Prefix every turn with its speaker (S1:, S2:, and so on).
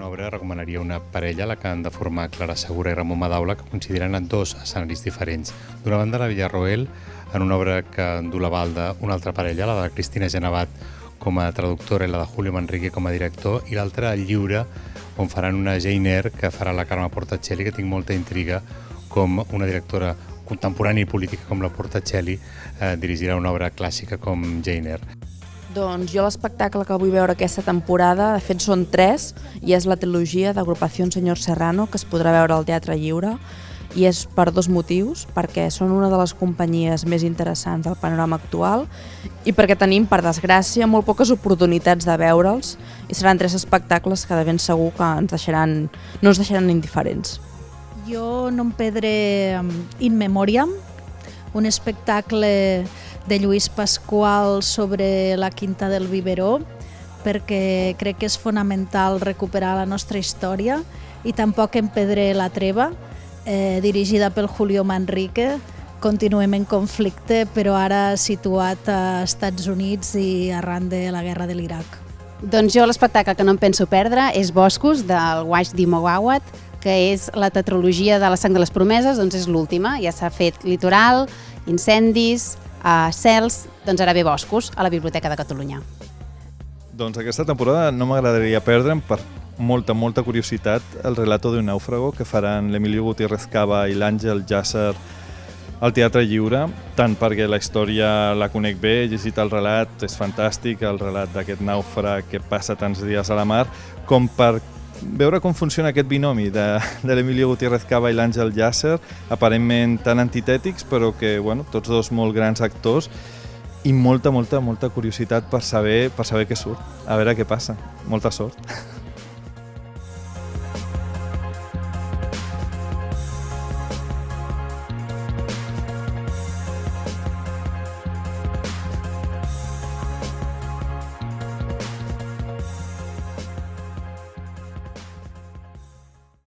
S1: una obra recomanaria una parella, la que han de formar Clara Segura i Ramon Madaula, que consideren en dos escenaris diferents. D'una banda, la Villarroel, en una obra que endú la balda una altra parella, la de Cristina Genevat com a traductora i la de Julio Manrique com a director, i l'altra, El Lliure, on faran una Jane Eyre que farà la Carme Portacelli, que tinc molta intriga com una directora contemporània i política com la Portacelli dirigirà una obra clàssica com Jane Eyre.
S2: Doncs jo l'espectacle que vull veure aquesta temporada, de fet són 3, i és la trilogia d'Agrupació Senyor Serrano, que es podrà veure al Teatre Lliure, i és per 2 motius, perquè són una de les companyies més interessants del panorama actual i perquè tenim, per desgràcia, molt poques oportunitats de veure'ls, i seran 3 espectacles que de ben segur que no ens deixaran indiferents.
S3: Jo no em perdré In Memoriam, un espectacle de Lluís Pasqual sobre la Quinta del Biberó, perquè crec que és fonamental recuperar la nostra història, i tampoc em perdré La Treva, dirigida pel Julio Manrique. Continuem en conflicte, però ara situat a Estats Units i arran de la guerra de l'Iraq.
S4: Doncs jo l'espectacle que no em penso perdre és Boscos, del Wajdi Mowawat, que és la tetralogia de La sang de les promeses, doncs és l'última. Ja s'ha fet Litoral, Incendis, Cels, doncs ara ve Boscos, a la Biblioteca de Catalunya.
S5: Doncs aquesta temporada no m'agradaria perdre'm per molta curiositat el relato d'un nàufrago que faran l'Emilio Gutiérrez Cava i l'Àngel Llàcer al Teatre Lliure, tant perquè la història la conec bé, he llegit el relat, és fantàstic, el relat d'aquest nàufrag que passa tants dies a la mar, com per veure com funciona aquest binomi de l'Emilio Gutiérrez Cava i l'Àngel Llàcer, aparentment tan antitètics, però que, bueno, tots dos molt grans actors, i molta curiositat per saber què surt, a veure què passa. Molta sort.